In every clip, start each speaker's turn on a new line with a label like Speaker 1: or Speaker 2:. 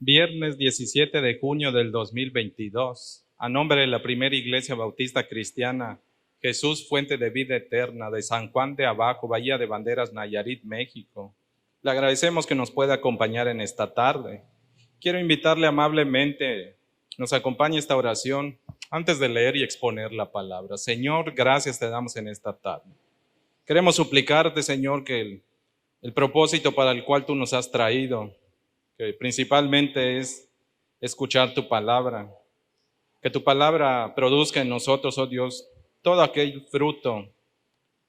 Speaker 1: Viernes 17 de junio del 2022, a nombre de la Primera Iglesia Bautista Cristiana, Jesús Fuente de Vida Eterna, de San Juan de Abajo, Bahía de Banderas, Nayarit, México. Le agradecemos que nos pueda acompañar en esta tarde. Quiero invitarle amablemente, nos acompañe esta oración antes de leer y exponer la palabra. Señor, gracias te damos en esta tarde. Queremos suplicarte, Señor, que el propósito para el cual tú nos has traído, que principalmente es escuchar tu palabra, que tu palabra produzca en nosotros, oh Dios, todo aquel fruto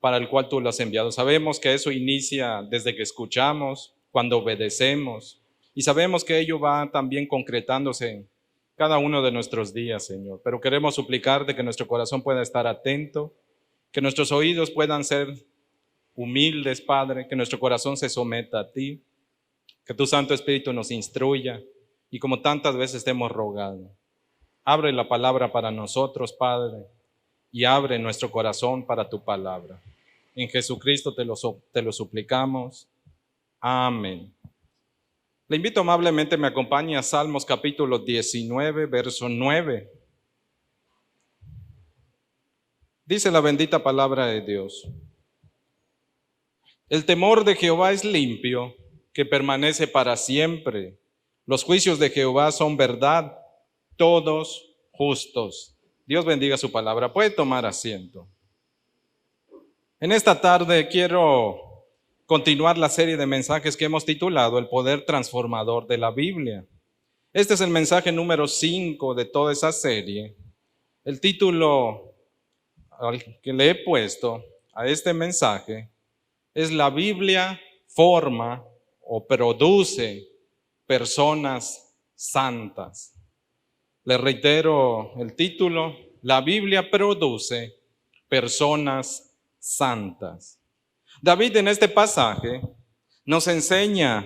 Speaker 1: para el cual tú lo has enviado. Sabemos que eso inicia desde que escuchamos, cuando obedecemos, y sabemos que ello va también concretándose en cada uno de nuestros días, Señor. Pero queremos suplicarte que nuestro corazón pueda estar atento, que nuestros oídos puedan ser humildes, Padre, que nuestro corazón se someta a ti, que tu Santo Espíritu nos instruya y como tantas veces te hemos rogado, abre la palabra para nosotros, Padre, y abre nuestro corazón para tu palabra. En Jesucristo te lo suplicamos. Amén. Le invito amablemente, me acompañe a Salmos capítulo 19, verso 9. Dice la bendita palabra de Dios: el temor de Jehová es limpio, que permanece para siempre. Los juicios de Jehová son verdad, todos justos. Dios bendiga su palabra. Puede tomar asiento. En esta tarde quiero continuar la serie de mensajes que hemos titulado El poder transformador de la Biblia. Este es el mensaje número 5 de toda esa serie. El título que le he puesto a este mensaje es: la Biblia forma o produce personas santas. Le reitero el título: la Biblia produce personas santas. David en este pasaje nos enseña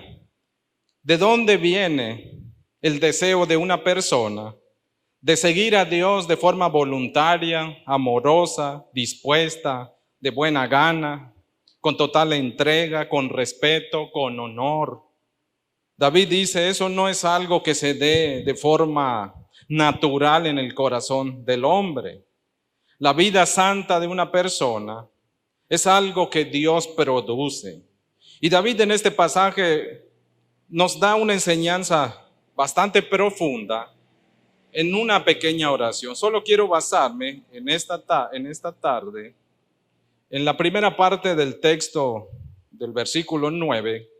Speaker 1: de dónde viene el deseo de una persona de seguir a Dios de forma voluntaria, amorosa, dispuesta, de buena gana, con total entrega, con respeto, con honor. David dice, eso no es algo que se dé de forma natural en el corazón del hombre. La vida santa de una persona es algo que Dios produce. Y David en este pasaje nos da una enseñanza bastante profunda en una pequeña oración. Solo quiero basarme en esta tarde en la primera parte del texto del versículo 9,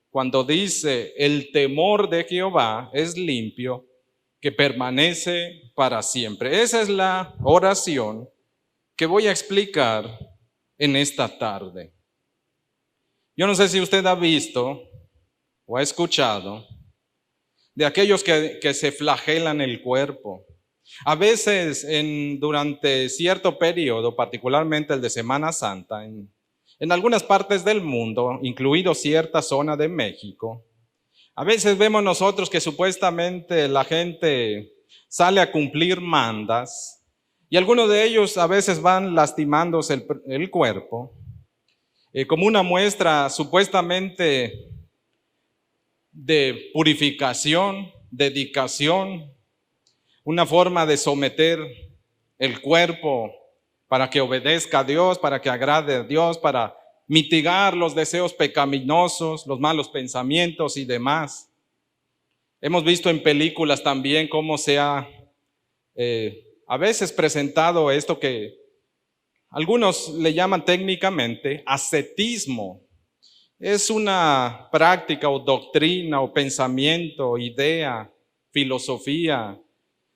Speaker 1: cuando dice: el temor de Jehová es limpio, que permanece para siempre. Esa es la oración que voy a explicar en esta tarde. Yo no sé si usted ha visto o ha escuchado de aquellos que se flagelan el cuerpo. A veces durante cierto periodo, particularmente el de Semana Santa, en algunas partes del mundo, incluido cierta zona de México, a veces vemos nosotros que supuestamente la gente sale a cumplir mandas y algunos de ellos a veces van lastimándose el cuerpo como una muestra supuestamente de purificación, dedicación, una forma de someter el cuerpo para que obedezca a Dios, para que agrade a Dios, para mitigar los deseos pecaminosos, los malos pensamientos y demás. Hemos visto en películas también cómo se ha a veces presentado esto que algunos le llaman técnicamente ascetismo. Es una práctica o doctrina o pensamiento, idea, filosofía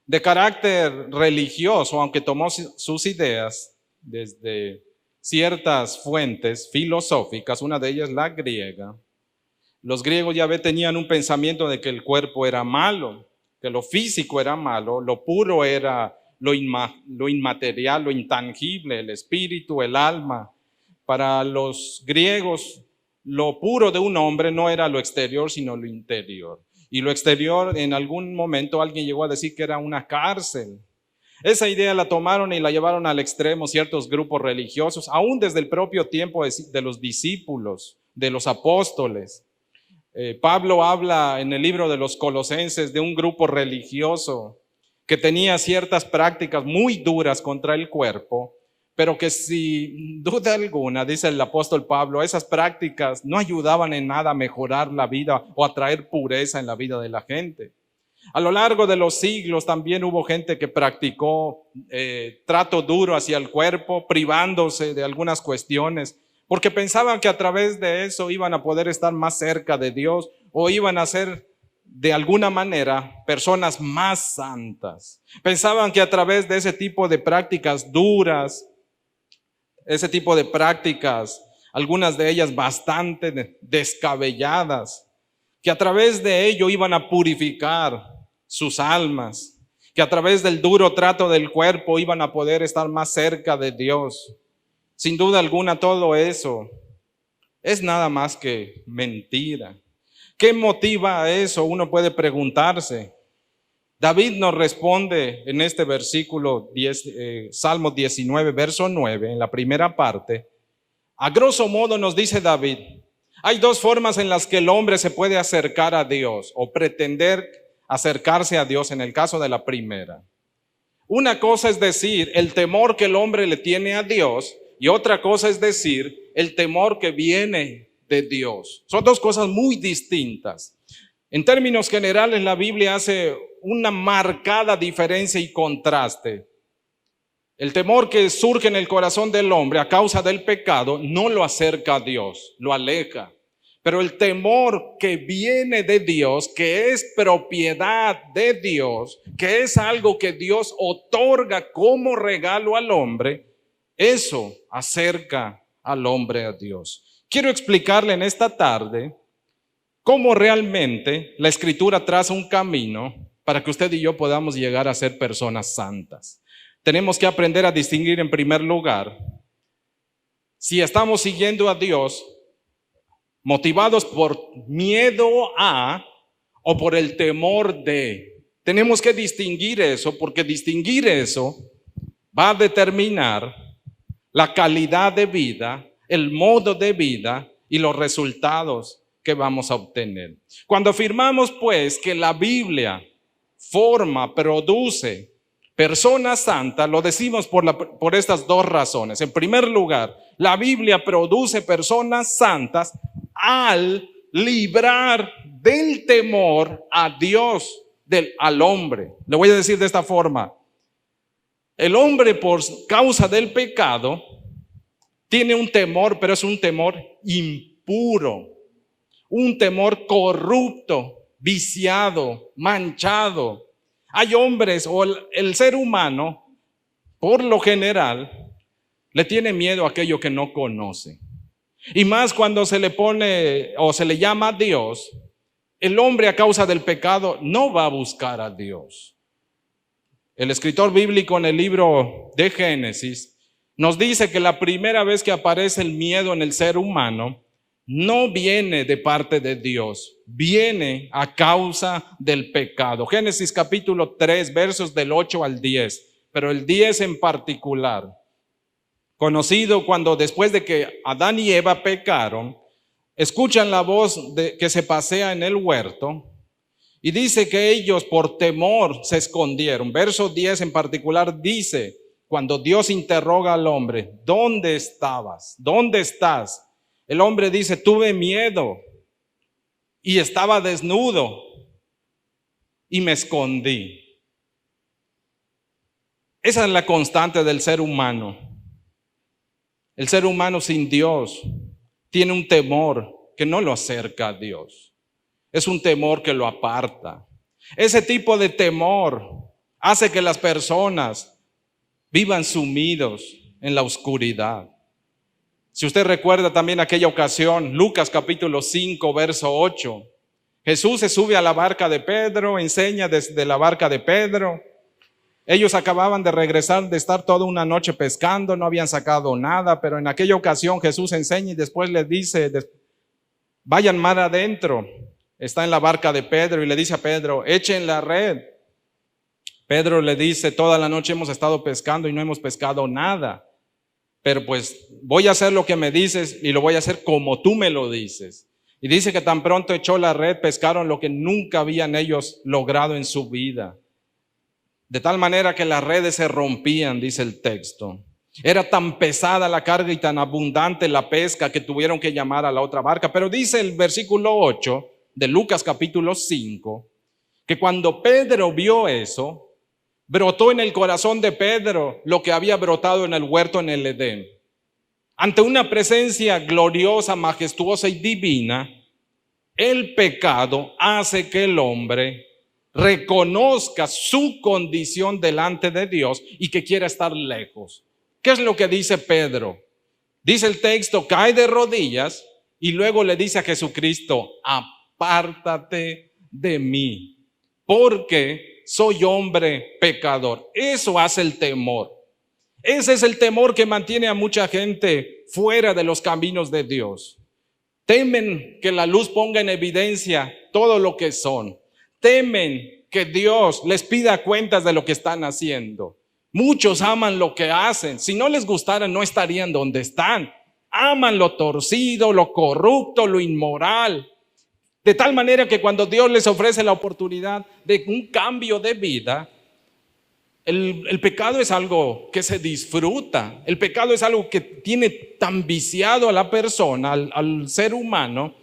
Speaker 1: de carácter religioso, aunque tomó sus ideas desde ciertas fuentes filosóficas, una de ellas la griega. Los griegos ya tenían un pensamiento de que el cuerpo era malo, que lo físico era malo, lo puro era lo inmaterial, lo intangible, el espíritu, el alma. Para los griegos, lo puro de un hombre no era lo exterior, sino lo interior. Y lo exterior, en algún momento alguien llegó a decir que era una cárcel. Esa idea la tomaron y la llevaron al extremo ciertos grupos religiosos, aún desde el propio tiempo de los discípulos, de los apóstoles. Pablo habla en el libro de los Colosenses de un grupo religioso que tenía ciertas prácticas muy duras contra el cuerpo, pero que sin duda alguna, dice el apóstol Pablo, esas prácticas no ayudaban en nada a mejorar la vida o a traer pureza en la vida de la gente. A lo largo de los siglos también hubo gente que practicó trato duro hacia el cuerpo, privándose de algunas cuestiones, porque pensaban que a través de eso iban a poder estar más cerca de Dios o iban a ser de alguna manera personas más santas. Pensaban que a través de ese tipo de prácticas duras, ese tipo de prácticas, algunas de ellas bastante descabelladas, que a través de ello iban a purificar sus almas, que a través del duro trato del cuerpo iban a poder estar más cerca de Dios. Sin duda alguna, todo eso es nada más que mentira. ¿Qué motiva a eso? Uno puede preguntarse. David nos responde en este versículo 10, Salmo 19, verso 9, en la primera parte. A grosso modo nos dice David, hay dos formas en las que el hombre se puede acercar a Dios o pretender acercarse a Dios en el caso de la primera. Una cosa es decir, el temor que el hombre le tiene a Dios, y otra cosa es decir, el temor que viene de Dios. Son dos cosas muy distintas. En términos generales, la Biblia hace una marcada diferencia y contraste. El temor que surge en el corazón del hombre a causa del pecado no lo acerca a Dios, lo aleja. Pero el temor que viene de Dios, que es propiedad de Dios, que es algo que Dios otorga como regalo al hombre, eso acerca al hombre a Dios. Quiero explicarle en esta tarde cómo realmente la Escritura traza un camino para que usted y yo podamos llegar a ser personas santas. Tenemos que aprender a distinguir en primer lugar si estamos siguiendo a Dios motivados por miedo a o por el temor de. Tenemos que distinguir eso, porque distinguir eso va a determinar la calidad de vida, el modo de vida y los resultados que vamos a obtener. Cuando afirmamos pues que la Biblia produce personas santas, lo decimos por estas dos razones. En primer lugar, la Biblia produce personas santas al librar del temor a Dios, al hombre. Le voy a decir de esta forma. El hombre, por causa del pecado, tiene un temor, pero es un temor impuro, un temor corrupto, viciado, manchado. Hay hombres o el ser humano, por lo general, le tiene miedo a aquello que no conoce. Y más cuando se le pone o se le llama a Dios, el hombre a causa del pecado no va a buscar a Dios. El escritor bíblico en el libro de Génesis nos dice que la primera vez que aparece el miedo en el ser humano no viene de parte de Dios, viene a causa del pecado. Génesis capítulo 3, versos del 8 al 10, pero el 10 en particular, conocido cuando después de que Adán y Eva pecaron, escuchan la voz que se pasea en el huerto y dice que ellos por temor se escondieron. Verso 10 en particular dice, cuando Dios interroga al hombre, ¿dónde estabas? ¿Dónde estás? El hombre dice, tuve miedo y estaba desnudo y me escondí. Esa es la constante del ser humano. El ser humano sin Dios tiene un temor que no lo acerca a Dios. Es un temor que lo aparta. Ese tipo de temor hace que las personas vivan sumidos en la oscuridad. Si usted recuerda también aquella ocasión, Lucas capítulo 5, verso 8, Jesús se sube a la barca de Pedro, enseña desde la barca de Pedro. Ellos acababan de regresar de estar toda una noche pescando, no habían sacado nada, pero en aquella ocasión Jesús enseña y después les dice, vayan mar adentro. Está en la barca de Pedro y le dice a Pedro, echen la red. Pedro le dice, toda la noche hemos estado pescando y no hemos pescado nada. Pero pues voy a hacer lo que me dices y lo voy a hacer como tú me lo dices. Y dice que tan pronto echó la red, pescaron lo que nunca habían ellos logrado en su vida. De tal manera que las redes se rompían, dice el texto. Era tan pesada la carga y tan abundante la pesca que tuvieron que llamar a la otra barca. Pero dice el versículo 8 de Lucas capítulo 5, que cuando Pedro vio eso, brotó en el corazón de Pedro lo que había brotado en el huerto en el Edén. Ante una presencia gloriosa, majestuosa y divina, el pecado hace que el hombre reconozca su condición delante de Dios y que quiera estar lejos. ¿Qué es lo que dice Pedro? Dice el texto, cae de rodillas y luego le dice a Jesucristo, apártate de mí, porque soy hombre pecador. Eso hace el temor. Ese es el temor que mantiene a mucha gente fuera de los caminos de Dios. Temen que la luz ponga en evidencia todo lo que son. Temen que Dios les pida cuentas de lo que están haciendo. Muchos aman lo que hacen. Si no les gustara, no estarían donde están. Aman lo torcido, lo corrupto, lo inmoral. De tal manera que cuando Dios les ofrece la oportunidad de un cambio de vida, el pecado es algo que se disfruta. El pecado es algo que tiene tan viciado a la persona, al ser humano,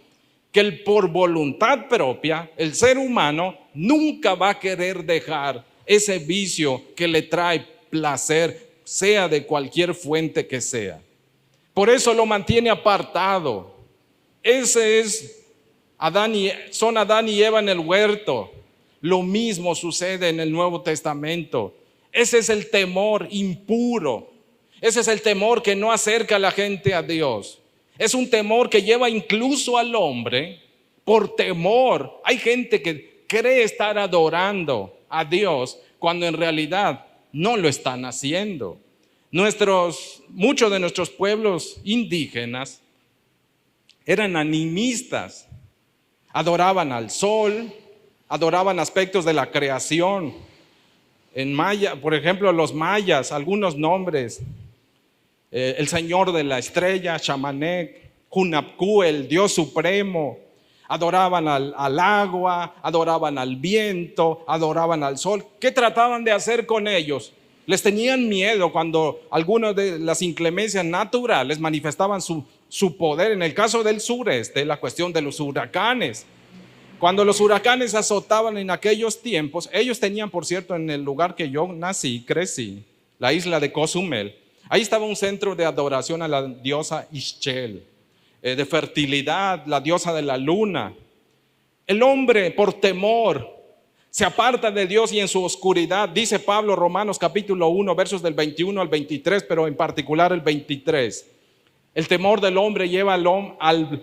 Speaker 1: que por voluntad propia, el ser humano nunca va a querer dejar ese vicio que le trae placer, sea de cualquier fuente que sea. Por eso lo mantiene apartado. Ese es son Adán y Eva en el huerto. Lo mismo sucede en el Nuevo Testamento. Ese es el temor impuro. Ese es el temor que no acerca a la gente a Dios. Es un temor que lleva incluso al hombre por temor. Hay gente que cree estar adorando a Dios cuando en realidad no lo están haciendo. Muchos de nuestros pueblos indígenas eran animistas. Adoraban al sol, adoraban aspectos de la creación. En maya, por ejemplo, los mayas, algunos nombres, el señor de la estrella, Chamanec, Hunapku, el Dios supremo, adoraban al agua, adoraban al viento, adoraban al sol. ¿Qué trataban de hacer con ellos? Les tenían miedo cuando algunas de las inclemencias naturales manifestaban su poder. En el caso del sureste, la cuestión de los huracanes. Cuando los huracanes azotaban en aquellos tiempos, ellos tenían, por cierto, en el lugar que yo nací, crecí, la isla de Cozumel, ahí estaba un centro de adoración a la diosa Ixchel, de fertilidad, la diosa de la luna. El hombre, por temor, se aparta de Dios y en su oscuridad, dice Pablo, Romanos capítulo 1, versos del 21 al 23, pero en particular el 23. El temor del hombre lleva al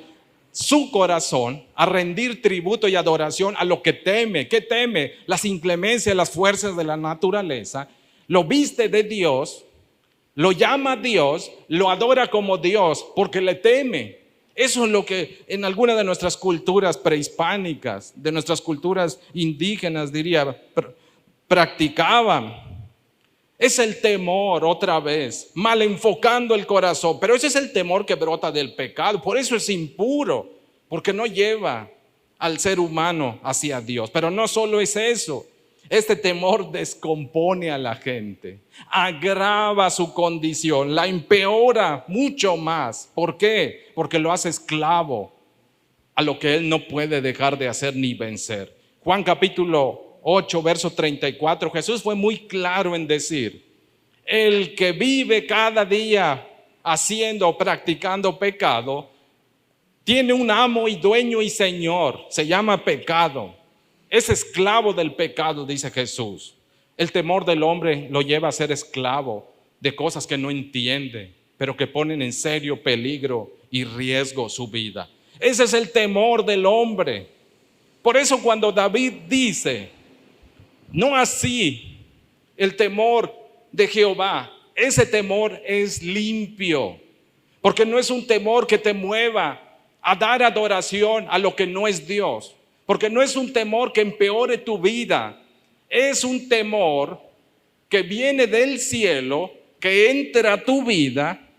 Speaker 1: su corazón a rendir tributo y adoración a lo que teme. ¿Qué teme? Las inclemencias, las fuerzas de la naturaleza. Lo viste de Dios, lo llama Dios, lo adora como Dios porque le teme. Eso es lo que en alguna de nuestras culturas prehispánicas, de nuestras culturas indígenas, diría, practicaban. Es el temor, otra vez, mal enfocando el corazón. Pero ese es el temor que brota del pecado. Por eso es impuro, porque no lleva al ser humano hacia Dios. Pero no solo es eso. Este temor descompone a la gente, agrava su condición, la empeora mucho más. ¿Por qué? Porque lo hace esclavo a lo que él no puede dejar de hacer ni vencer. Juan capítulo 8, verso 34, Jesús fue muy claro en decir, el que vive cada día haciendo o practicando pecado, tiene un amo y dueño y señor, se llama pecado. Es esclavo del pecado, dice Jesús. El temor del hombre lo lleva a ser esclavo de cosas que no entiende, pero que ponen en serio peligro y riesgo su vida. Ese es el temor del hombre. Por eso cuando David dice, no así el temor de Jehová, ese temor es limpio, porque no es un temor que te mueva a dar adoración a lo que no es Dios, porque no es un temor que empeore tu vida, es un temor que viene del cielo, que entra a tu vida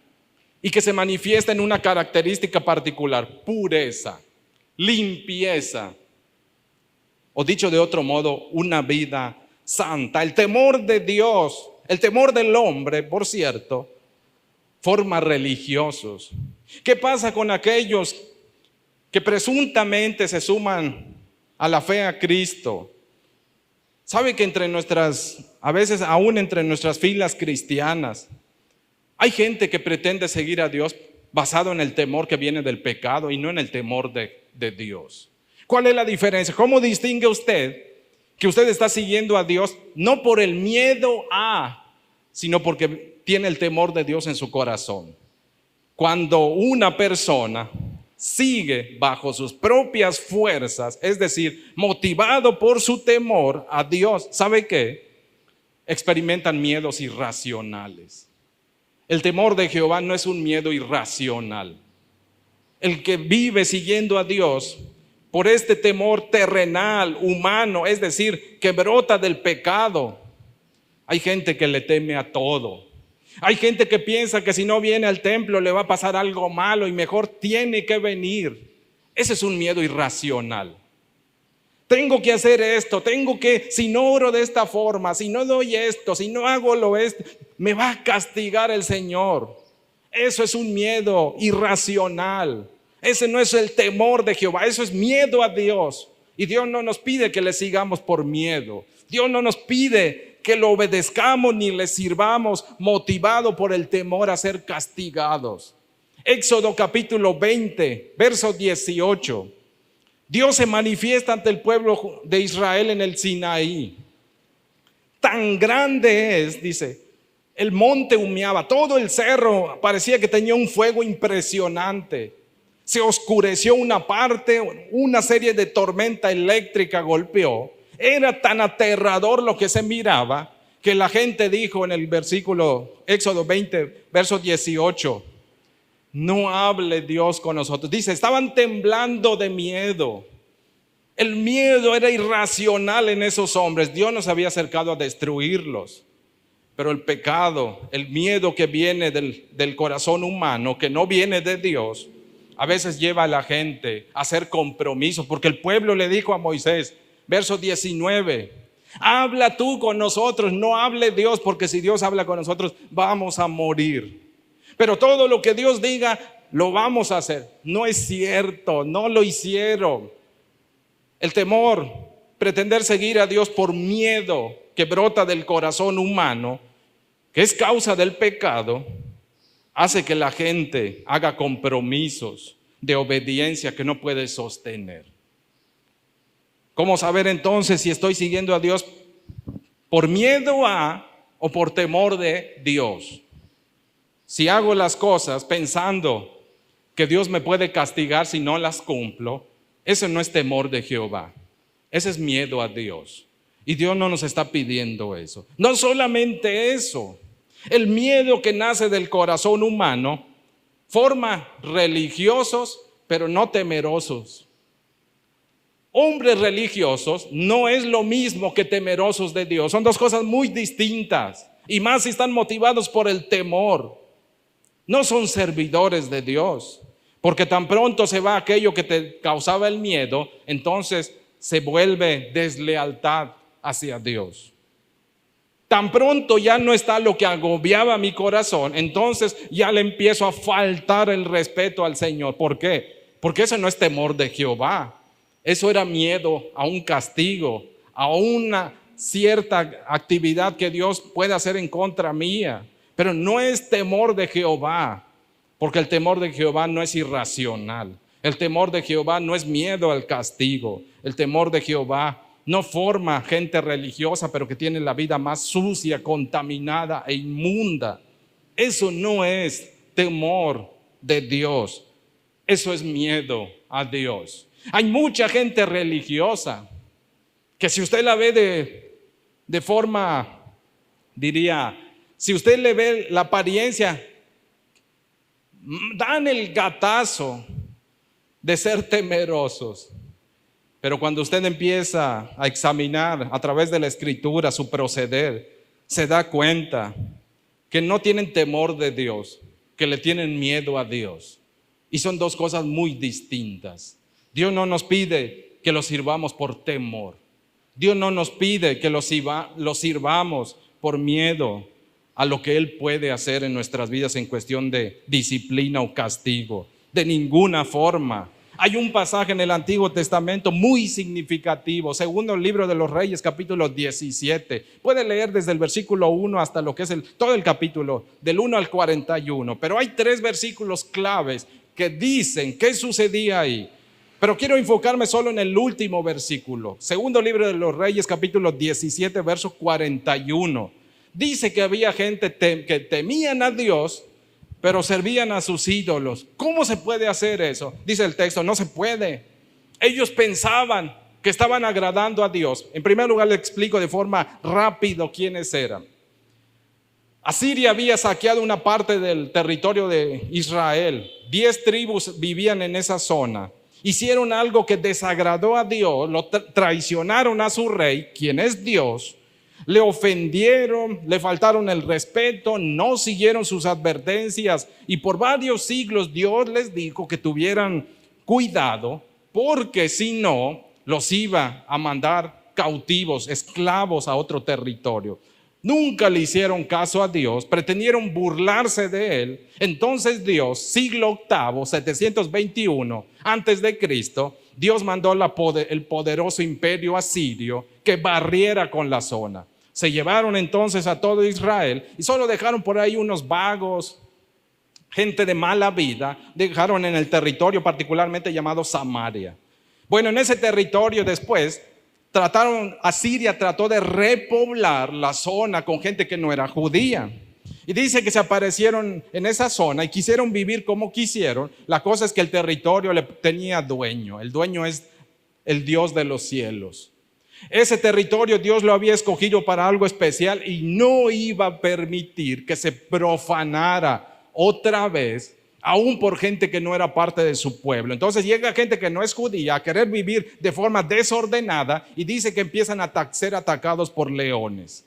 Speaker 1: y que se manifiesta en una característica particular, pureza. limpieza. O dicho de otro modo, una vida santa. El temor de Dios, el temor del hombre, por cierto, forma religiosos. ¿Qué pasa con aquellos que presuntamente se suman a la fe a Cristo? ¿Sabe que a veces aún entre nuestras filas cristianas, hay gente que pretende seguir a Dios basado en el temor que viene del pecado y no en el temor de Dios? ¿Cuál es la diferencia? ¿Cómo distingue usted que usted está siguiendo a Dios no por el miedo sino porque tiene el temor de Dios en su corazón? Cuando una persona sigue bajo sus propias fuerzas, es decir, motivado por su temor a Dios, ¿sabe qué? Experimentan miedos irracionales. El temor de Jehová no es un miedo irracional. El que vive siguiendo a Dios por este temor terrenal, humano, es decir, que brota del pecado. Hay gente que le teme a todo. Hay gente que piensa que si no viene al templo le va a pasar algo malo y mejor tiene que venir. Ese es un miedo irracional. Tengo que hacer esto, si no oro de esta forma, si no doy esto, si no hago esto, me va a castigar el Señor. Eso es un miedo irracional. Ese no es el temor de Jehová, eso es miedo a Dios. Y Dios no nos pide que le sigamos por miedo. Dios no nos pide que lo obedezcamos ni le sirvamos motivado por el temor a ser castigados. Éxodo capítulo 20, verso 18. Dios se manifiesta ante el pueblo de Israel en el Sinaí. Tan grande es, dice, el monte humeaba, todo el cerro parecía que tenía un fuego impresionante. Se oscureció una parte, una serie de tormenta eléctrica golpeó. Era tan aterrador lo que se miraba que la gente dijo en el versículo Éxodo 20, verso 18, no hable Dios con nosotros. Dice, estaban temblando de miedo. El miedo era irracional en esos hombres. Dios nos había acercado a destruirlos. Pero el pecado, el miedo que viene del corazón humano, que no viene de Dios, a veces lleva a la gente a hacer compromisos. Porque el pueblo le dijo a Moisés, verso 19, habla tú con nosotros, no hable Dios, porque si Dios habla con nosotros vamos a morir. Pero todo lo que Dios diga lo vamos a hacer. No es cierto, no lo hicieron. El temor, pretender seguir a Dios por miedo que brota del corazón humano, que es causa del pecado, hace que la gente haga compromisos de obediencia que no puede sostener. ¿Cómo saber entonces si estoy siguiendo a Dios por miedo o por temor de Dios? Si hago las cosas pensando que Dios me puede castigar si no las cumplo, ese no es temor de Jehová, ese es miedo a Dios. Y Dios no nos está pidiendo eso. No solamente eso, el miedo que nace del corazón humano forma religiosos, pero no temerosos. Hombres religiosos no es lo mismo que temerosos de Dios. Son dos cosas muy distintas. Y más si están motivados por el temor. No son servidores de Dios. Porque tan pronto se va aquello que te causaba el miedo, entonces se vuelve deslealtad hacia Dios. Tan pronto ya no está lo que agobiaba mi corazón, entonces ya le empiezo a faltar el respeto al Señor. ¿Por qué? Porque eso no es temor de Jehová. Eso era miedo a un castigo, a una cierta actividad que Dios puede hacer en contra mía. Pero no es temor de Jehová, porque el temor de Jehová no es irracional. El temor de Jehová no es miedo al castigo. El temor de Jehová no forma gente religiosa, pero que tiene la vida más sucia, contaminada e inmunda. Eso no es temor de Dios. Eso es miedo a Dios. Hay mucha gente religiosa que si usted la ve de forma, diría, si usted le ve la apariencia, dan el gatazo de ser temerosos. Pero cuando usted empieza a examinar a través de la Escritura su proceder, se da cuenta que no tienen temor de Dios, que le tienen miedo a Dios. Y son dos cosas muy distintas. Dios no nos pide que lo sirvamos por temor. Dios no nos pide que lo sirvamos por miedo a lo que Él puede hacer en nuestras vidas en cuestión de disciplina o castigo. De ninguna forma. Hay un pasaje en el Antiguo Testamento muy significativo, segundo libro de los Reyes, capítulo 17. Puede leer desde el versículo 1 hasta lo que es todo el capítulo, del 1 al 41. Pero hay 3 versículos claves que dicen qué sucedía ahí. Pero quiero enfocarme solo en el último versículo. Segundo libro de los Reyes, capítulo 17, verso 41. Dice que había gente que temían a Dios, pero servían a sus ídolos. ¿Cómo se puede hacer eso? Dice el texto, no se puede. Ellos pensaban que estaban agradando a Dios. En primer lugar, le explico de forma rápida quiénes eran. Asiria había saqueado una parte del territorio de Israel. 10 tribus vivían en esa zona. Hicieron algo que desagradó a Dios, lo traicionaron a su rey, quien es Dios. Le ofendieron, le faltaron el respeto, no siguieron sus advertencias y por varios siglos Dios les dijo que tuvieran cuidado porque si no los iba a mandar cautivos, esclavos a otro territorio. Nunca le hicieron caso a Dios, pretendieron burlarse de Él. Entonces Dios, siglo VIII, 721 antes de Cristo, Dios mandó el poderoso imperio asirio que barriera con la zona. Se llevaron entonces a todo Israel y solo dejaron por ahí unos vagos, gente de mala vida, dejaron en el territorio particularmente llamado Samaria. Bueno, en ese territorio después Asiria trató de repoblar la zona con gente que no era judía. Y dice que se aparecieron en esa zona y quisieron vivir como quisieron. La cosa es que el territorio le tenía dueño. El dueño es el Dios de los cielos. Ese territorio Dios lo había escogido para algo especial y no iba a permitir que se profanara otra vez, aún por gente que no era parte de su pueblo. Entonces llega gente que no es judía a querer vivir de forma desordenada y dice que empiezan a ser atacados por leones.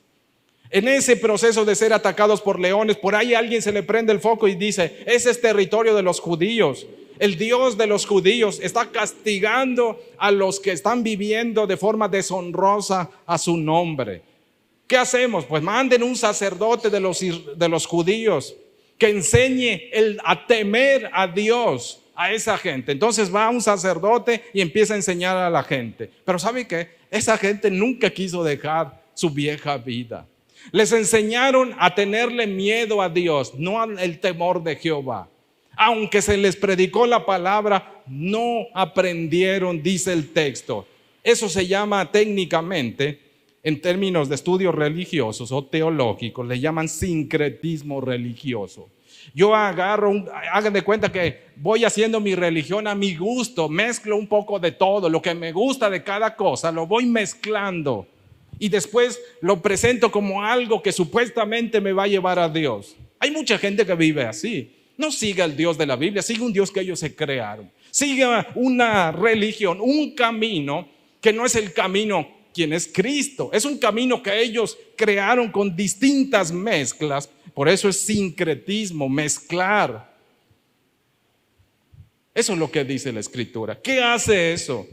Speaker 1: En ese proceso de ser atacados por leones, por ahí a alguien se le prende el foco y dice, ese es territorio de los judíos. El Dios de los judíos está castigando a los que están viviendo de forma deshonrosa a su nombre. ¿Qué hacemos? Pues manden un sacerdote de los judíos que enseñe a temer a Dios a esa gente. Entonces va un sacerdote y empieza a enseñar a la gente. Pero ¿sabe qué? Esa gente nunca quiso dejar su vieja vida. Les enseñaron a tenerle miedo a Dios, no al temor de Jehová. Aunque se les predicó la palabra, no aprendieron, dice el texto. Eso se llama técnicamente, en términos de estudios religiosos o teológicos, le llaman sincretismo religioso. Yo hagan de cuenta que voy haciendo mi religión a mi gusto, mezclo un poco de todo, lo que me gusta de cada cosa, lo voy mezclando y después lo presento como algo que supuestamente me va a llevar a Dios. Hay mucha gente que vive así. No siga el Dios de la Biblia, siga un Dios que ellos se crearon. Siga una religión, un camino que no es el camino quien es Cristo. Es un camino que ellos crearon con distintas mezclas. Por eso es sincretismo, mezclar. Eso es lo que dice la Escritura. ¿Qué hace eso?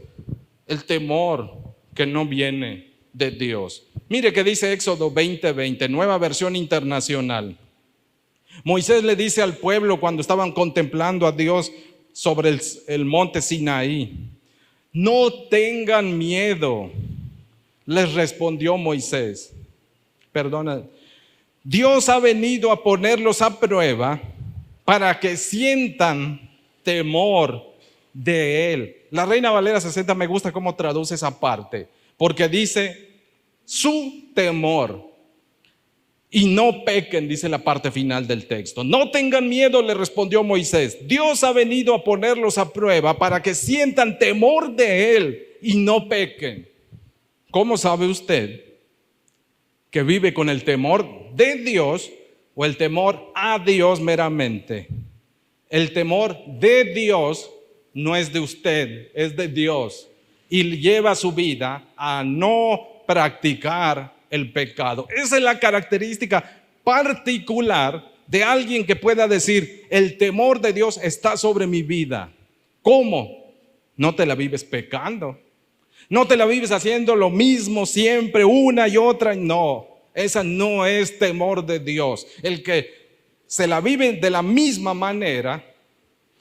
Speaker 1: El temor que no viene de Dios. Mire que dice Éxodo 20:20, nueva versión internacional. Moisés le dice al pueblo cuando estaban contemplando a Dios sobre el monte Sinaí, no tengan miedo, les respondió Moisés. Perdona, Dios ha venido a ponerlos a prueba para que sientan temor de Él. La Reina Valera 60 me gusta cómo traduce esa parte, porque dice su temor. Y no pequen, dice la parte final del texto. No tengan miedo, le respondió Moisés. Dios ha venido a ponerlos a prueba para que sientan temor de Él y no pequen. ¿Cómo sabe usted que vive con el temor de Dios o el temor a Dios meramente? El temor de Dios no es de usted, es de Dios. Y lleva su vida a no practicar el pecado. Esa es la característica particular de alguien que pueda decir, el temor de Dios está sobre mi vida. ¿Cómo? no te la vives pecando. No te la vives haciendo lo mismo siempre, una y otra. No, esa no es temor de Dios. El que se la vive de la misma manera,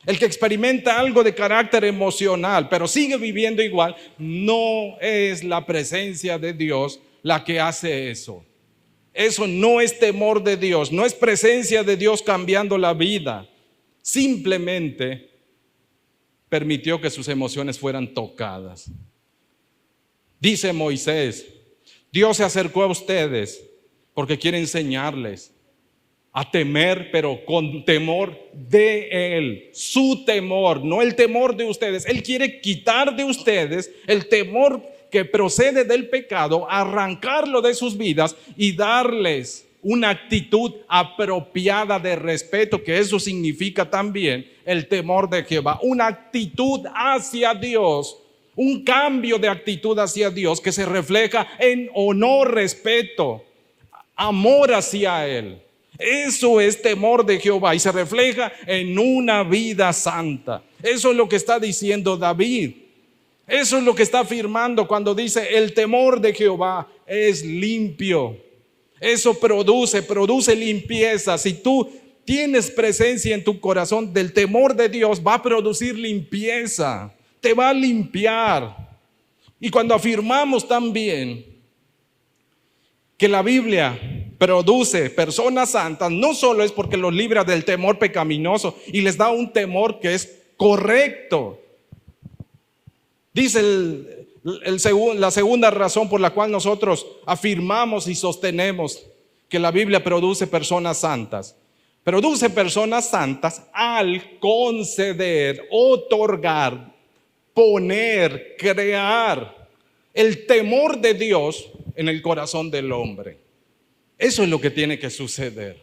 Speaker 1: el que experimenta algo de carácter emocional, pero sigue viviendo igual, no es la presencia de Dios la que hace eso. Eso no es temor de Dios, no es presencia de Dios cambiando la vida. Simplemente permitió que sus emociones fueran tocadas. Dice Moisés, Dios se acercó a ustedes porque quiere enseñarles a temer, pero con temor de Él, su temor, no el temor de ustedes. Él quiere quitar de ustedes el temor que procede del pecado, arrancarlo de sus vidas y darles una actitud apropiada de respeto, que eso significa también el temor de Jehová, una actitud hacia Dios, un cambio de actitud hacia Dios que se refleja en honor, respeto, amor hacia Él. Eso es temor de Jehová y se refleja en una vida santa. Eso es lo que está diciendo David. Eso es lo que está afirmando cuando dice el temor de Jehová es limpio. Eso produce limpieza. Si tú tienes presencia en tu corazón del temor de Dios, va a producir limpieza. Te va a limpiar. Y cuando afirmamos también que la Biblia produce personas santas, no solo es porque los libra del temor pecaminoso y les da un temor que es correcto. Dice la segunda razón por la cual nosotros afirmamos y sostenemos que la Biblia produce personas santas. Produce personas santas al conceder, otorgar, poner, crear el temor de Dios en el corazón del hombre. Eso es lo que tiene que suceder.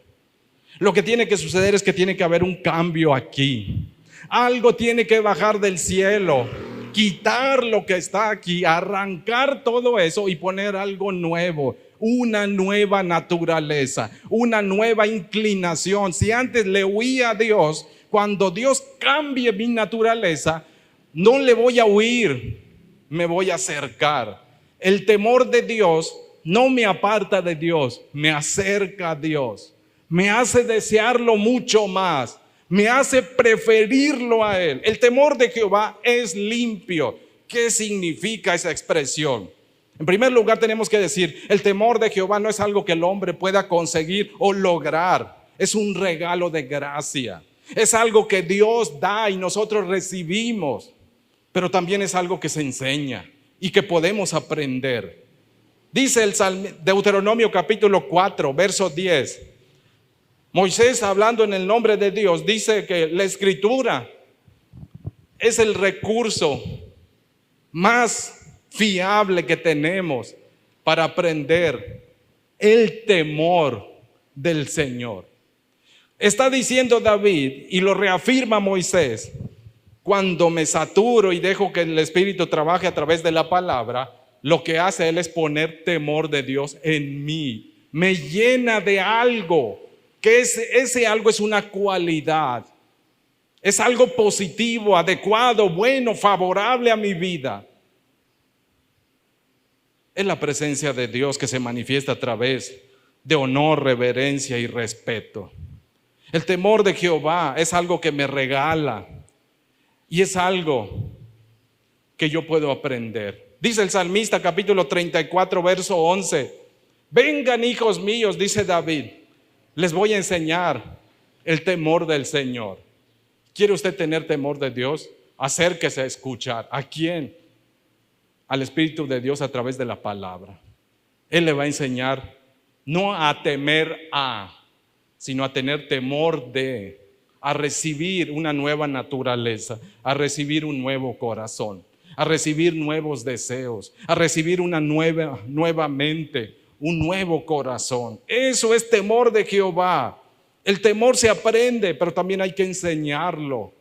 Speaker 1: Lo que tiene que suceder es que tiene que haber un cambio aquí. Algo tiene que bajar del cielo, quitar lo que está aquí, arrancar todo eso y poner algo nuevo, una nueva naturaleza, una nueva inclinación. Si antes le huía a Dios, cuando Dios cambie mi naturaleza, no le voy a huir, me voy a acercar. El temor de Dios no me aparta de Dios, me acerca a Dios, me hace desearlo mucho más, me hace preferirlo a Él. El temor de Jehová es limpio. ¿Qué significa esa expresión? En primer lugar tenemos que decir, el temor de Jehová no es algo que el hombre pueda conseguir o lograr, es un regalo de gracia, es algo que Dios da y nosotros recibimos, pero también es algo que se enseña y que podemos aprender. Dice el Deuteronomio capítulo 4, verso 10. Moisés, hablando en el nombre de Dios, dice que la escritura es el recurso más fiable que tenemos para aprender el temor del Señor. Está diciendo David, y lo reafirma Moisés, cuando me saturo y dejo que el Espíritu trabaje a través de la palabra, lo que hace Él es poner temor de Dios en mí. Me llena de algo, que ese algo es una cualidad. Es algo positivo, adecuado, bueno, favorable a mi vida. Es la presencia de Dios que se manifiesta a través de honor, reverencia y respeto. El temor de Jehová es algo que me regala y es algo que yo puedo aprender. Dice el salmista capítulo 34 verso 11, vengan hijos míos, dice David, les voy a enseñar el temor del Señor. ¿Quiere usted tener temor de Dios? Acérquese a escuchar. ¿A quién? Al Espíritu de Dios a través de la palabra. Él le va a enseñar no a temer sino a tener temor de, a recibir una nueva naturaleza, a recibir un nuevo corazón, a recibir nuevos deseos, a recibir una nueva mente, un nuevo corazón. Eso es temor de Jehová. El temor se aprende, pero también hay que enseñarlo.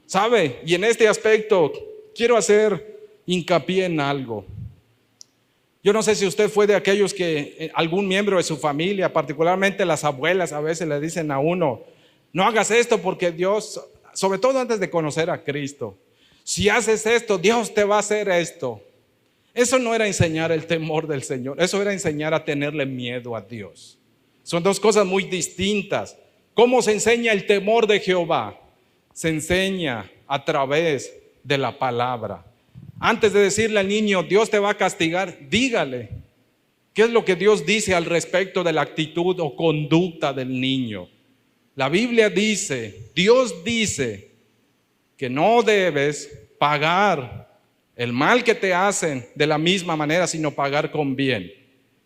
Speaker 1: ¿Sabe? Y en este aspecto quiero hacer hincapié en algo. Yo no sé si usted fue de aquellos que algún miembro de su familia, particularmente las abuelas, a veces le dicen a uno, no hagas esto porque Dios, sobre todo antes de conocer a Cristo, Si haces esto, Dios te va a hacer esto. Eso no era enseñar el temor del Señor, eso era enseñar a tenerle miedo a Dios. Son dos cosas muy distintas. ¿Cómo se enseña el temor de Jehová? Se enseña a través de la palabra. Antes de decirle al niño, Dios te va a castigar, dígale qué es lo que Dios dice al respecto de la actitud o conducta del niño. La Biblia dice, Dios dice que no debes pagar el mal que te hacen de la misma manera, sino pagar con bien.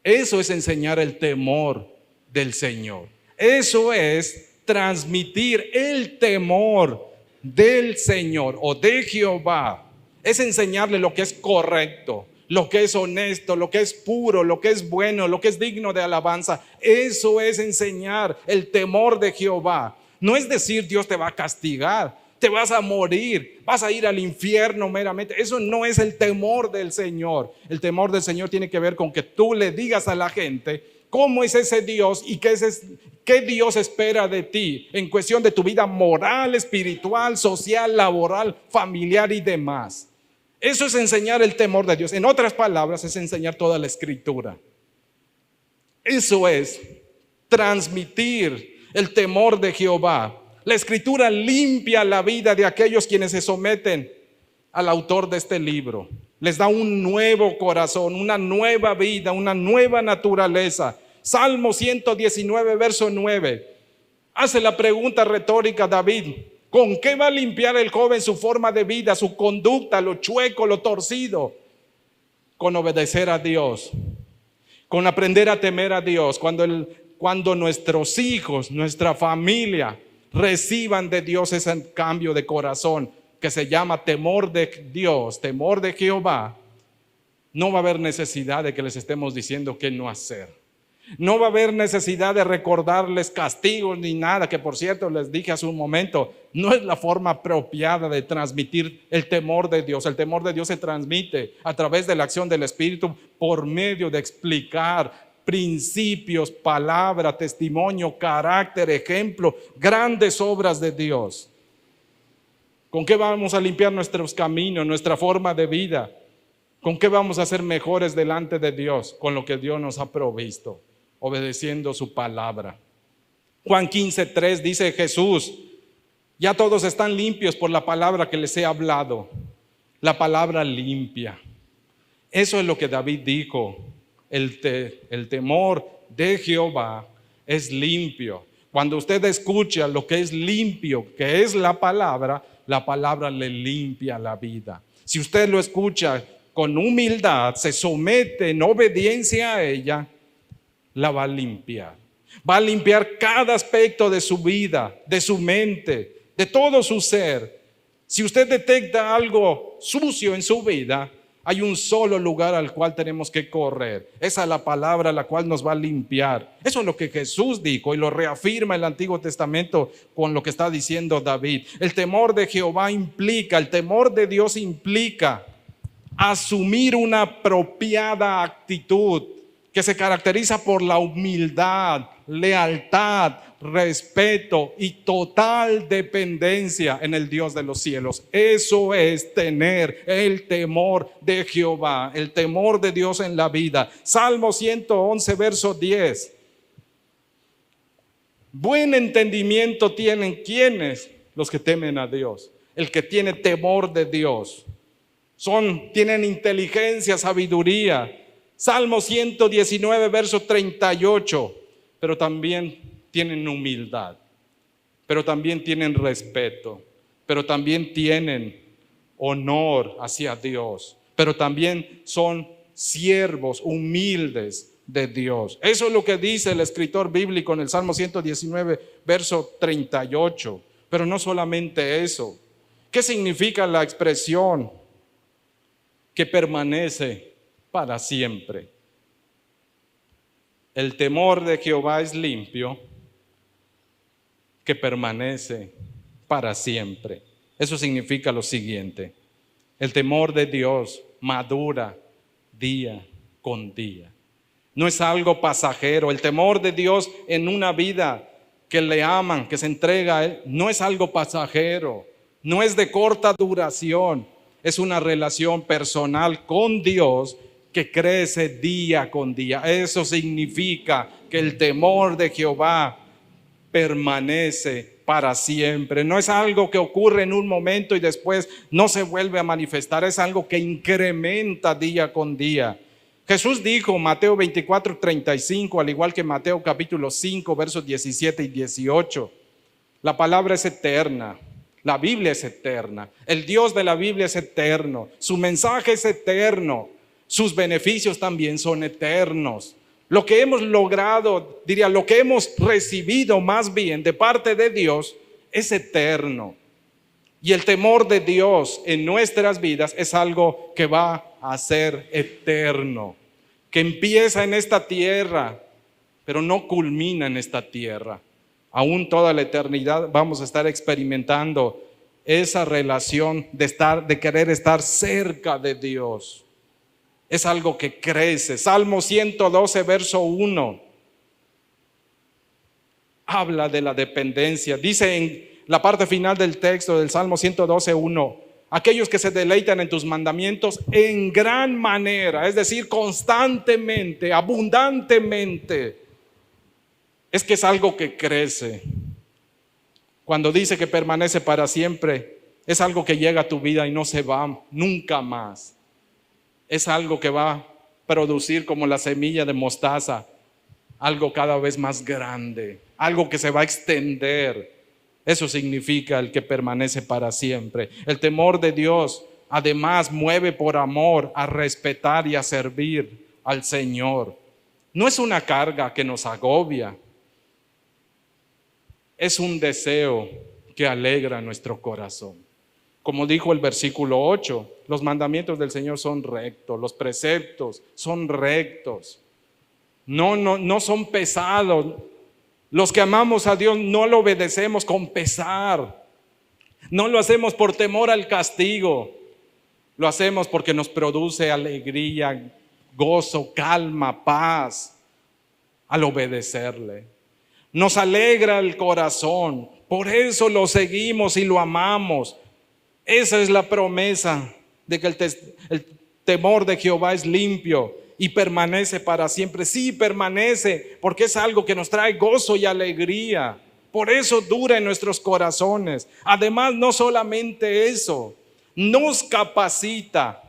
Speaker 1: Eso es enseñar el temor del Señor. Eso es transmitir el temor del Señor o de Jehová. Es enseñarle lo que es correcto, lo que es honesto, lo que es puro, lo que es bueno, lo que es digno de alabanza. Eso es enseñar el temor de Jehová. No es decir Dios te va a castigar, te vas a morir, vas a ir al infierno meramente. Eso no es el temor del Señor. El temor del Señor tiene que ver con que tú le digas a la gente cómo es ese Dios y qué Dios espera de ti en cuestión de tu vida moral, espiritual, social, laboral, familiar y demás. Eso es enseñar el temor de Dios. En otras palabras, es enseñar toda la Escritura. Eso es transmitir el temor de Jehová. La Escritura limpia la vida de aquellos quienes se someten al autor de este libro. Les da un nuevo corazón, una nueva vida, una nueva naturaleza. Salmo 119, verso 9. Hace la pregunta retórica David: ¿con qué va a limpiar el joven su forma de vida, su conducta, lo chueco, lo torcido? Con obedecer a Dios, con aprender a temer a Dios. Cuando nuestros hijos, nuestra familia reciban de Dios ese cambio de corazón que se llama temor de Dios, temor de Jehová, no va a haber necesidad de que les estemos diciendo qué no hacer. No va a haber necesidad de recordarles castigos ni nada, que por cierto les dije hace un momento, no es la forma apropiada de transmitir el temor de Dios. El temor de Dios se transmite a través de la acción del Espíritu por medio de explicar principios, palabra, testimonio, carácter, ejemplo, grandes obras de Dios. ¿Con qué vamos a limpiar nuestros caminos, nuestra forma de vida? ¿Con qué vamos a ser mejores delante de Dios? Con lo que Dios nos ha provisto, obedeciendo su palabra. Juan 15:3 dice Jesús: ya todos están limpios por la palabra que les he hablado. La palabra limpia. Eso es lo que David dijo. El temor de Jehová es limpio. Cuando usted escucha lo que es limpio, que es la palabra le limpia la vida. Si usted lo escucha con humildad, se somete en obediencia a ella, la va a limpiar. Va a limpiar cada aspecto de su vida, de su mente, de todo su ser. Si usted detecta algo sucio en su vida, hay un solo lugar al cual tenemos que correr. Esa es la palabra la cual nos va a limpiar. Eso es lo que Jesús dijo y lo reafirma el Antiguo Testamento con lo que está diciendo David. El temor de Jehová implica, el temor de Dios implica asumir una apropiada actitud que se caracteriza por la humildad, lealtad, respeto y total dependencia en el Dios de los cielos. Eso es tener el temor de Jehová, el temor de Dios en la vida. Salmo 111, verso 10. Buen entendimiento tienen ¿quiénes? Los que temen a Dios. El que tiene temor de Dios. Tienen inteligencia, sabiduría. Salmo 119, verso 38. Pero también tienen humildad, pero también tienen respeto, pero también tienen honor hacia Dios, pero también son siervos humildes de Dios. Eso es lo que dice el escritor bíblico en el Salmo 119, verso 38. Pero no solamente eso. ¿Qué significa la expresión que permanece para siempre? El temor de Jehová es limpio, que permanece para siempre. Eso significa lo siguiente: el temor de Dios madura día con día. No es algo pasajero. El temor de Dios en una vida que le aman, que se entrega a Él, no es algo pasajero. no es de corta duración, es una relación personal con Dios que crece día con día. Eso significa que el temor de Jehová permanece para siempre. No es algo que ocurre en un momento y después no se vuelve a manifestar, es algo que incrementa día con día. Jesús dijo, Mateo 24:35, al igual que Mateo capítulo 5, versos 17 y 18, la palabra es eterna, la Biblia es eterna, el Dios de la Biblia es eterno, su mensaje es eterno, sus beneficios también son eternos. Lo que hemos logrado, lo que hemos recibido más bien de parte de Dios es eterno. Y el temor de Dios en nuestras vidas es algo que va a ser eterno, que empieza en esta tierra, pero no culmina en esta tierra. Aún toda la eternidad vamos a estar experimentando esa relación de querer estar cerca de Dios. Es algo que crece. Salmo 112, verso 1, habla de la dependencia. Dice en la parte final del texto del Salmo 112, 1, aquellos que se deleitan en tus mandamientos en gran manera, es decir, constantemente, abundantemente. Es que es algo que crece. Cuando dice que permanece para siempre, es algo que llega a tu vida y no se va nunca más. Es algo que va a producir como la semilla de mostaza, algo cada vez más grande, algo que se va a extender. Eso significa el que permanece para siempre. El temor de Dios además mueve por amor a respetar y a servir al Señor. No es una carga que nos agobia, es un deseo que alegra nuestro corazón. Como dijo el versículo 8, los mandamientos del Señor son rectos, los preceptos son rectos, no son pesados. Los que amamos a Dios no lo obedecemos con pesar, no lo hacemos por temor al castigo, lo hacemos porque nos produce alegría, gozo, calma, paz al obedecerle. Nos alegra el corazón, por eso lo seguimos y lo amamos. Esa es la promesa de que el temor de Jehová es limpio y permanece para siempre. Sí, permanece porque es algo que nos trae gozo y alegría. Por eso dura en nuestros corazones. Además, no solamente eso, nos capacita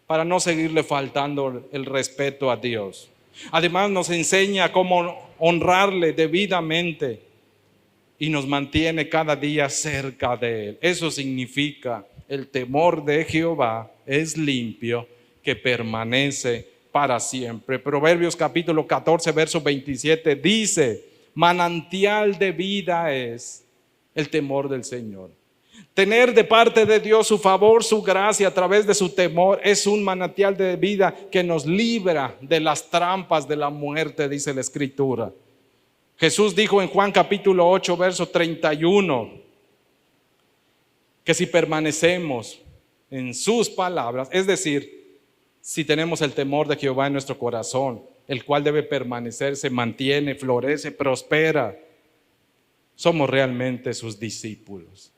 Speaker 1: para no seguirle faltando el respeto a Dios. Además, nos enseña cómo honrarle debidamente y nos mantiene cada día cerca de Él. Eso significa el temor de Jehová es limpio, que permanece para siempre. Proverbios capítulo 14, verso 27 dice, manantial de vida es el temor del Señor. Tener de parte de Dios su favor, su gracia a través de su temor es un manantial de vida que nos libra de las trampas de la muerte, dice la Escritura. Jesús dijo en Juan capítulo 8, verso 31, que si permanecemos en sus palabras, es decir, si tenemos el temor de Jehová en nuestro corazón, el cual debe permanecer, se mantiene, florece, prospera, somos realmente sus discípulos.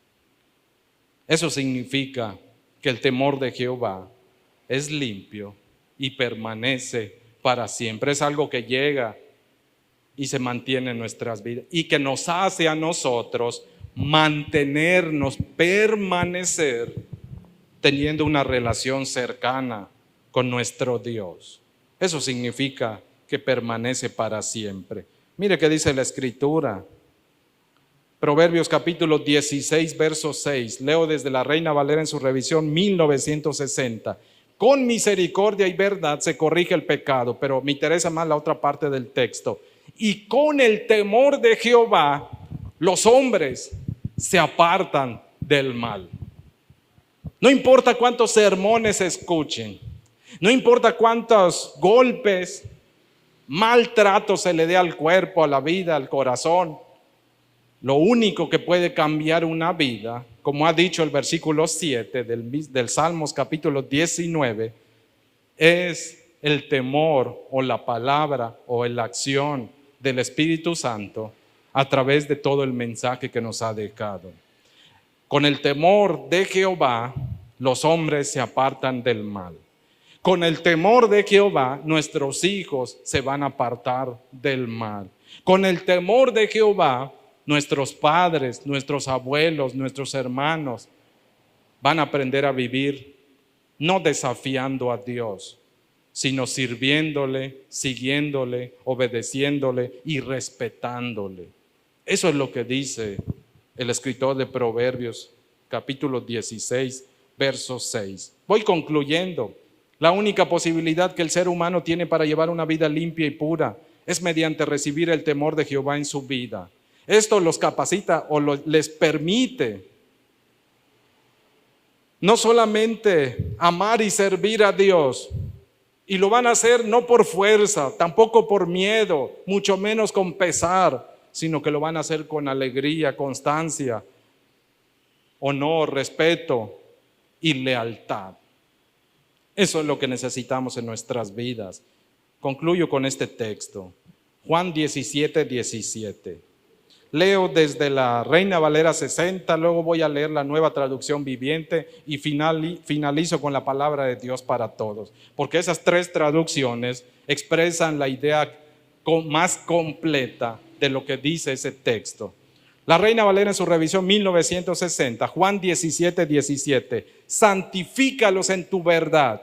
Speaker 1: Eso significa que el temor de Jehová es limpio y permanece para siempre. Es algo que llega y se mantiene en nuestras vidas y que nos hace a nosotros mantenernos, permanecer teniendo una relación cercana con nuestro Dios. Eso significa que permanece para siempre. Mire qué dice la Escritura. Proverbios capítulo 16, verso 6. Leo desde la Reina Valera en su revisión 1960. Con misericordia y verdad se corrige el pecado, pero me interesa más la otra parte del texto. Y con el temor de Jehová, los hombres se apartan del mal. No importa cuántos sermones escuchen, no importa cuántos golpes, maltrato se le dé al cuerpo, a la vida, al corazón. Lo único que puede cambiar una vida, como ha dicho el versículo 7 del Salmos capítulo 19, es el temor o la palabra o la acción del Espíritu Santo a través de todo el mensaje que nos ha dejado. Con el temor de Jehová, los hombres se apartan del mal. Con el temor de Jehová, nuestros hijos se van a apartar del mal. Con el temor de Jehová, nuestros padres, nuestros abuelos, nuestros hermanos van a aprender a vivir no desafiando a Dios, sino sirviéndole, siguiéndole, obedeciéndole y respetándole. Eso es lo que dice el escritor de Proverbios, capítulo 16, verso 6. Voy concluyendo. La única posibilidad que el ser humano tiene para llevar una vida limpia y pura es mediante recibir el temor de Jehová en su vida. Esto los capacita o les permite no solamente amar y servir a Dios, y lo van a hacer no por fuerza, tampoco por miedo, mucho menos con pesar, sino que lo van a hacer con alegría, constancia, honor, respeto y lealtad. Eso es lo que necesitamos en nuestras vidas. Concluyo con este texto, Juan 17, 17. Leo desde la Reina Valera 60, luego voy a leer la Nueva Traducción Viviente y finalizo con la palabra de Dios para todos, porque esas tres traducciones expresan la idea más completa de lo que dice ese texto. La Reina Valera en su revisión 1960, Juan 17, 17, santifícalos en tu verdad,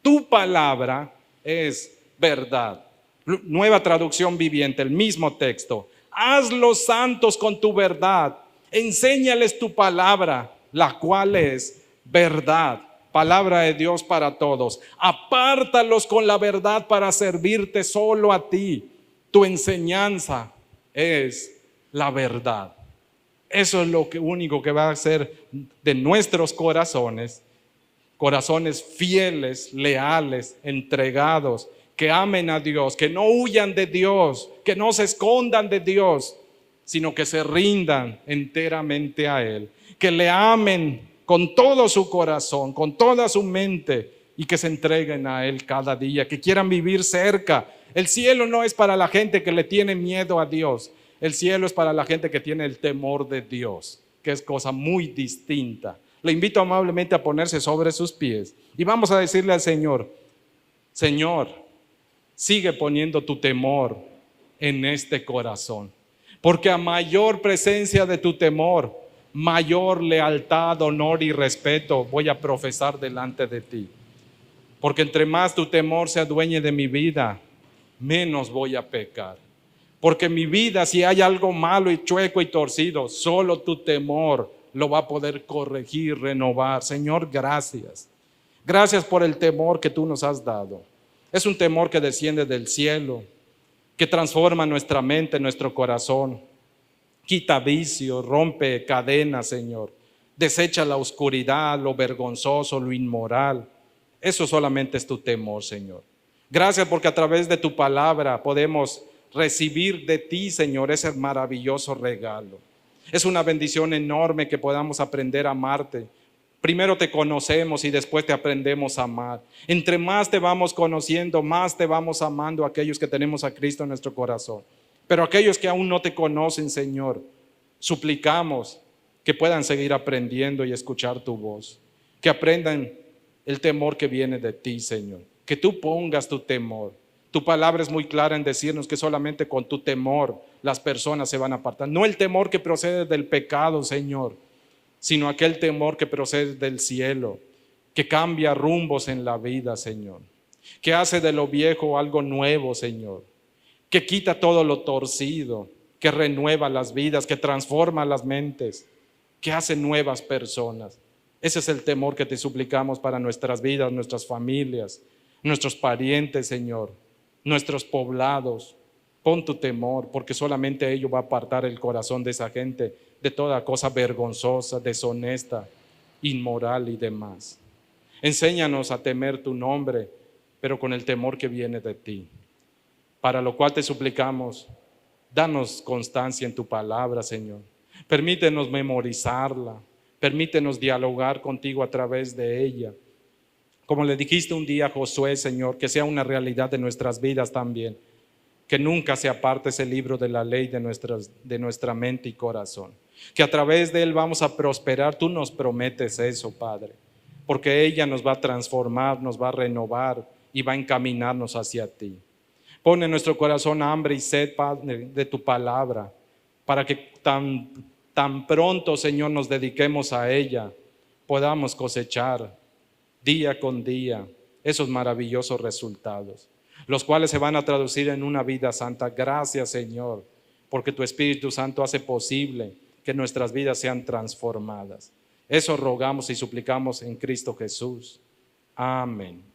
Speaker 1: tu palabra es verdad. Nueva Traducción Viviente, el mismo texto. Hazlos santos con tu verdad, enséñales tu palabra, la cual es verdad, palabra de Dios para todos. Apártalos con la verdad para servirte solo a ti. Tu enseñanza es la verdad. Eso es lo único que va a hacer de nuestros corazones, corazones fieles, leales, entregados, que amen a Dios, que no huyan de Dios, que no se escondan de Dios, sino que se rindan enteramente a Él, que le amen con todo su corazón, con toda su mente, y que se entreguen a Él cada día, que quieran vivir cerca. El cielo no es para la gente que le tiene miedo a Dios, el cielo es para la gente que tiene el temor de Dios, que es cosa muy distinta. Le invito amablemente a ponerse sobre sus pies y vamos a decirle al Señor: Señor, sigue poniendo tu temor en este corazón, porque a mayor presencia de tu temor, mayor lealtad, honor y respeto voy a profesar delante de ti. Porque entre más tu temor se adueñe de mi vida, menos voy a pecar. Porque mi vida, si hay algo malo y chueco y torcido, solo tu temor lo va a poder corregir, renovar. Señor, gracias. Gracias por el temor que tú nos has dado. Es un temor que desciende del cielo, que transforma nuestra mente, nuestro corazón, quita vicios, rompe cadenas, Señor, desecha la oscuridad, lo vergonzoso, lo inmoral. Eso solamente es tu temor, Señor. Gracias porque a través de tu palabra podemos recibir de ti, Señor, ese maravilloso regalo. Es una bendición enorme que podamos aprender a amarte. Primero te conocemos y después te aprendemos a amar. Entre más te vamos conociendo, más te vamos amando a aquellos que tenemos a Cristo en nuestro corazón. Pero aquellos que aún no te conocen, Señor, suplicamos que puedan seguir aprendiendo y escuchar tu voz. Que aprendan el temor que viene de ti, Señor. Que tú pongas tu temor. Tu palabra es muy clara en decirnos que solamente con tu temor las personas se van a apartar. No el temor que procede del pecado, Señor, sino aquel temor que procede del cielo, que cambia rumbos en la vida, Señor, que hace de lo viejo algo nuevo, Señor, que quita todo lo torcido, que renueva las vidas, que transforma las mentes, que hace nuevas personas. Ese es el temor que te suplicamos para nuestras vidas, nuestras familias, nuestros parientes, Señor, nuestros poblados. Pon tu temor, porque solamente ello va a apartar el corazón de esa gente de toda cosa vergonzosa, deshonesta, inmoral y demás. Enséñanos a temer tu nombre, pero con el temor que viene de ti. Para lo cual te suplicamos, danos constancia en tu palabra, Señor. Permítenos memorizarla, permítenos dialogar contigo a través de ella. Como le dijiste un día a Josué, Señor, que sea una realidad de nuestras vidas también. que nunca se aparte ese libro de la ley de nuestra mente y corazón, que a través de él vamos a prosperar. Tú nos prometes eso, Padre, porque ella nos va a transformar, nos va a renovar y va a encaminarnos hacia ti. Pon en nuestro corazón hambre y sed, Padre, de tu palabra, para que tan pronto, Señor, nos dediquemos a ella, podamos cosechar día con día esos maravillosos resultados, los cuales se van a traducir en una vida santa. Gracias, Señor, porque tu Espíritu Santo hace posible que nuestras vidas sean transformadas. Eso rogamos y suplicamos en Cristo Jesús. Amén.